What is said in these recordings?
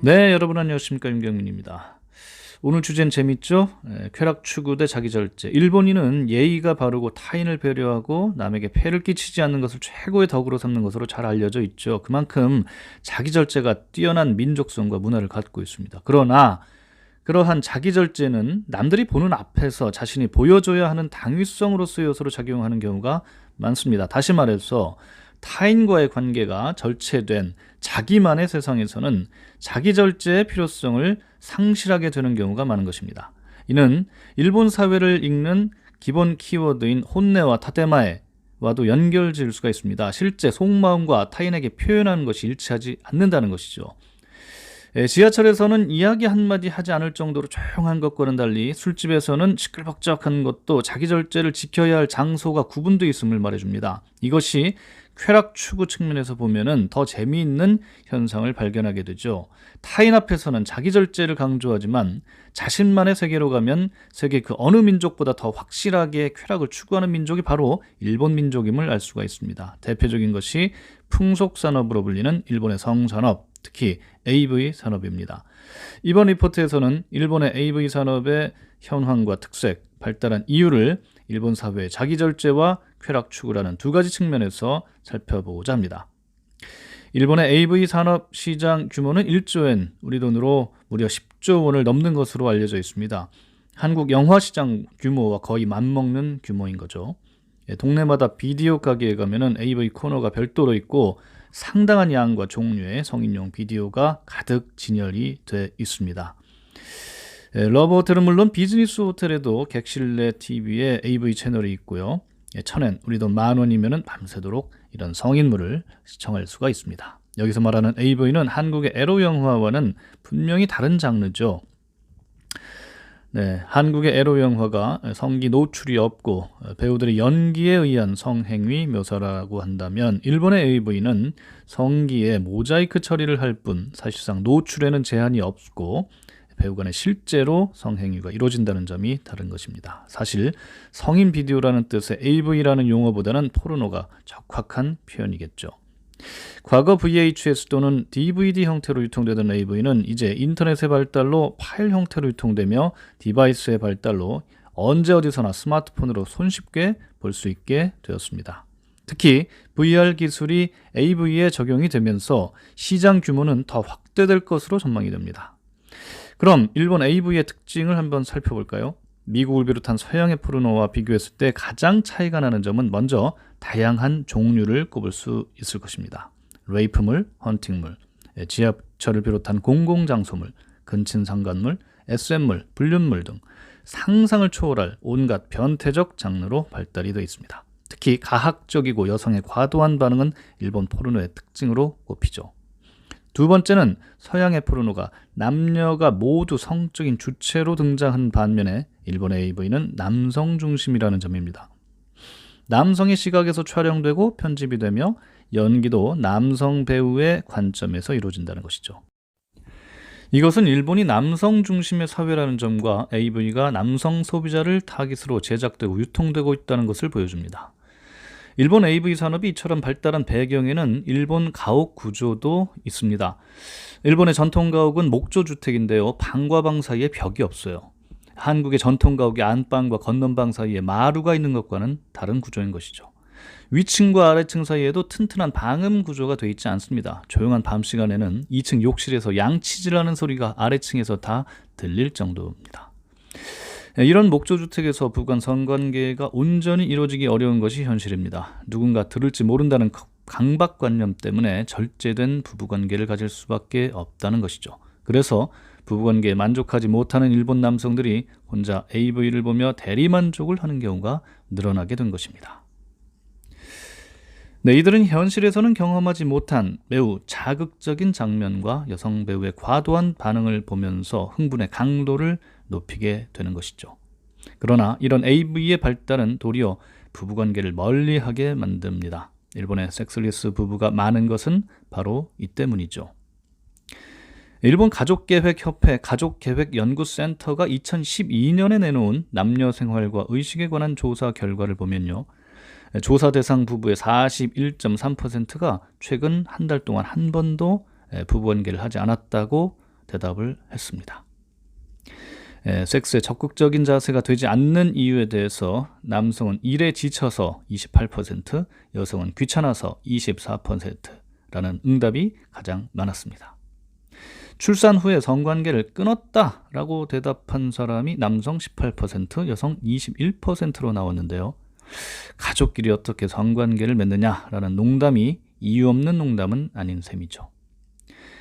네, 여러분 안녕하십니까, 윤경민입니다. 오늘 주제는 재밌죠? 쾌락 추구 대 자기절제. 일본인은 예의가 바르고 타인을 배려하고 남에게 폐를 끼치지 않는 것을 최고의 덕으로 삼는 것으로 잘 알려져 있죠. 그만큼 자기절제가 뛰어난 민족성과 문화를 갖고 있습니다. 그러나 그러한 자기절제는 남들이 보는 앞에서 자신이 보여줘야 하는 당위성으로서의 요소로 작용하는 경우가 많습니다. 다시 말해서 타인과의 관계가 절체된 자기만의 세상에서는 자기절제의 필요성을 상실하게 되는 경우가 많은 것입니다. 이는 일본 사회를 읽는 기본 키워드인 혼내와 타테마에와도 연결 지을 수가 있습니다. 실제 속마음과 타인에게 표현하는 것이 일치하지 않는다는 것이죠. 지하철에서는 이야기 한마디 하지 않을 정도로 조용한 것과는 달리 술집에서는 시끌벅적한 것도 자기절제를 지켜야 할 장소가 구분되어 있음을 말해줍니다. 이것이 쾌락 추구 측면에서 보면은 더 재미있는 현상을 발견하게 되죠. 타인 앞에서는 자기절제를 강조하지만 자신만의 세계로 가면 세계 그 어느 민족보다 더 확실하게 쾌락을 추구하는 민족이 바로 일본 민족임을 알 수가 있습니다. 대표적인 것이 풍속산업으로 불리는 일본의 성산업, 특히 AV 산업입니다. 이번 리포트에서는 일본의 AV 산업의 현황과 특색, 발달한 이유를 일본 사회의 자기절제와 쾌락 추구라는 두 가지 측면에서 살펴보고자 합니다. 일본의 AV 산업 시장 규모는 1조엔, 우리 돈으로 무려 10조 원을 넘는 것으로 알려져 있습니다. 한국 영화 시장 규모와 거의 맞먹는 규모인 거죠. 동네마다 비디오 가게에 가면은 AV 코너가 별도로 있고 상당한 양과 종류의 성인용 비디오가 가득 진열이 돼 있습니다. 러브호텔은 물론 비즈니스 호텔에도 객실 내 TV에 AV 채널이 있고요. 1,000엔, 우리 돈 10,000원이면 밤새도록 이런 성인물을 시청할 수가 있습니다. 여기서 말하는 AV는 한국의 에로 영화와는 분명히 다른 장르죠. 한국의 에로 영화가 성기 노출이 없고 배우들의 연기에 의한 성행위 묘사라고 한다면 일본의 AV는 성기에 모자이크 처리를 할 뿐 사실상 노출에는 제한이 없고 배우 간에 실제로 성행위가 이루어진다는 점이 다른 것입니다. 사실 성인 비디오라는 뜻의 AV라는 용어보다는 포르노가 적확한 표현이겠죠. 과거 VHS 또는 DVD 형태로 유통되던 AV는 이제 인터넷의 발달로 파일 형태로 유통되며 디바이스의 발달로 언제 어디서나 스마트폰으로 손쉽게 볼 수 있게 되었습니다. 특히 VR 기술이 AV에 적용이 되면서 시장 규모는 더 확대될 것으로 전망이 됩니다. 그럼 일본 AV의 특징을 한번 살펴볼까요? 미국을 비롯한 서양의 포르노와 비교했을 때 가장 차이가 나는 점은 먼저 다양한 종류를 꼽을 수 있을 것입니다. 레이프물, 헌팅물, 지하철을 비롯한 공공장소물, 근친상간물, SM물, 불륜물 등 상상을 초월할 온갖 변태적 장르로 발달이 되어 있습니다. 특히 가학적이고 여성의 과도한 반응은 일본 포르노의 특징으로 꼽히죠. 두 번째는 서양의 포르노가 남녀가 모두 성적인 주체로 등장한 반면에 일본의 AV는 남성 중심이라는 점입니다. 남성의 시각에서 촬영되고 편집이 되며 연기도 남성 배우의 관점에서 이루어진다는 것이죠. 이것은 일본이 남성 중심의 사회라는 점과 AV가 남성 소비자를 타깃으로 제작되고 유통되고 있다는 것을 보여줍니다. 일본 AV 산업이 이처럼 발달한 배경에는 일본 가옥 구조도 있습니다. 일본의 전통 가옥은 목조주택인데요. 방과 방 사이에 벽이 없어요. 한국의 전통 가옥의 안방과 건넌방 사이에 마루가 있는 것과는 다른 구조인 것이죠. 위층과 아래층 사이에도 튼튼한 방음 구조가 되어 있지 않습니다. 조용한 밤 시간에는 2층 욕실에서 양치질하는 소리가 아래층에서 다 들릴 정도입니다. 이런 목조주택에서 부부간 성관계가 온전히 이루어지기 어려운 것이 현실입니다. 누군가 들을지 모른다는 강박관념 때문에 절제된 부부관계를 가질 수밖에 없다는 것이죠. 그래서 부부관계에 만족하지 못하는 일본 남성들이 혼자 AV를 보며 대리만족을 하는 경우가 늘어나게 된 것입니다. 이들은 현실에서는 경험하지 못한 매우 자극적인 장면과 여성 배우의 과도한 반응을 보면서 흥분의 강도를 높이게 되는 것이죠. 그러나 이런 AV의 발달은 도리어 부부관계를 멀리하게 만듭니다. 일본의 섹스리스 부부가 많은 것은 바로 이 때문이죠. 일본 가족계획협회 가족계획연구센터가 2012년에 내놓은 남녀 생활과 의식에 관한 조사 결과를 보면요. 조사 대상 부부의 41.3%가 최근 한 달 동안 한 번도 부부관계를 하지 않았다고 대답을 했습니다. 섹스에 적극적인 자세가 되지 않는 이유에 대해서 남성은 일에 지쳐서 28%, 여성은 귀찮아서 24%라는 응답이 가장 많았습니다. 출산 후에 성관계를 끊었다라고 대답한 사람이 남성 18%, 여성 21%로 나왔는데요. 가족끼리 어떻게 성관계를 맺느냐라는 농담이 이유 없는 농담은 아닌 셈이죠.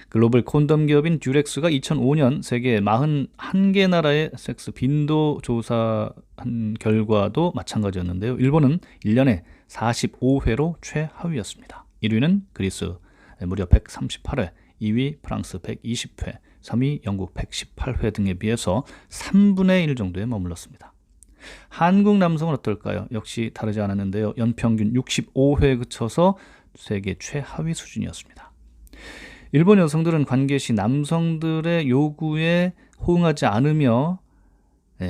글로벌 콘돔 기업인 듀렉스가 2005년 세계 41개 나라의 섹스 빈도 조사한 결과도 마찬가지였는데요. 일본은 1년에 45회로 최하위였습니다. 1위는 그리스 무려 138회, 2위 프랑스 120회, 3위 영국 118회 등에 비해서 3분의 1 정도에 머물렀습니다. 한국 남성은 어떨까요? 역시 다르지 않았는데요. 연평균 65회에 그쳐서 세계 최하위 수준이었습니다. 일본 여성들은 관계 시 남성들의 요구에 호응하지 않으며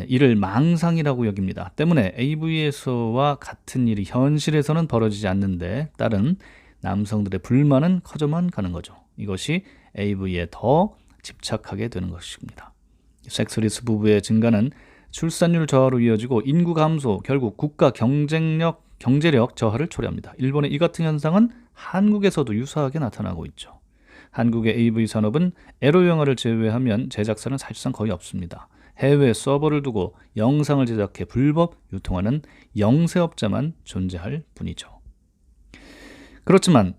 이를 망상이라고 여깁니다. 때문에 AV에서와 같은 일이 현실에서는 벌어지지 않는데 따른 남성들의 불만은 커져만 가는 거죠. 이것이 AV에 더 집착하게 되는 것입니다. 섹스리스 부부의 증가는 출산율 저하로 이어지고 인구 감소, 결국 국가 경제력 저하를 초래합니다. 일본의 이 같은 현상은 한국에서도 유사하게 나타나고 있죠. 한국의 AV 산업은 에로 영화를 제외하면 제작사는 사실상 거의 없습니다. 해외 서버를 두고 영상을 제작해 불법 유통하는 영세업자만 존재할 뿐이죠. 그렇지만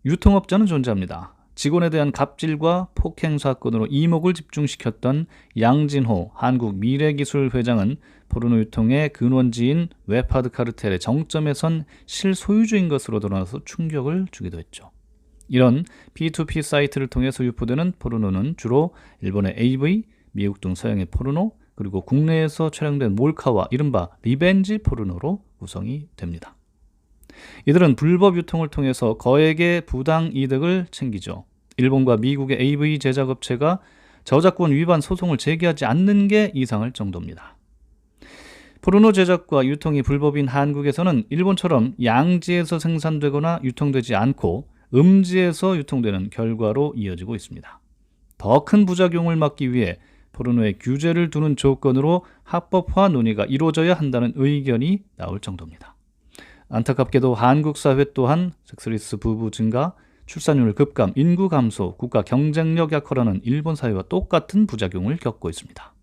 유통업자는 존재합니다. 직원에 대한 갑질과 폭행 사건으로 이목을 집중시켰던 양진호 한국미래기술 회장은 포르노 유통의 근원지인 웹하드 카르텔의 정점에 선 실소유주인 것으로 드러나서 충격을 주기도 했죠. 이런 P2P 사이트를 통해서 유포되는 포르노는 주로 일본의 AV, 미국 등 서양의 포르노, 그리고 국내에서 촬영된 몰카와 이른바 리벤지 포르노로 구성이 됩니다. 이들은 불법 유통을 통해서 거액의 부당 이득을 챙기죠. 일본과 미국의 AV 제작업체가 저작권 위반 소송을 제기하지 않는 게 이상할 정도입니다. 포르노 제작과 유통이 불법인 한국에서는 일본처럼 양지에서 생산되거나 유통되지 않고 음지에서 유통되는 결과로 이어지고 있습니다. 더 큰 부작용을 막기 위해 포르노에 규제를 두는 조건으로 합법화 논의가 이루어져야 한다는 의견이 나올 정도입니다. 안타깝게도 한국 사회 또한 섹스리스 부부 증가, 출산율 급감, 인구 감소, 국가 경쟁력 약화라는 일본 사회와 똑같은 부작용을 겪고 있습니다.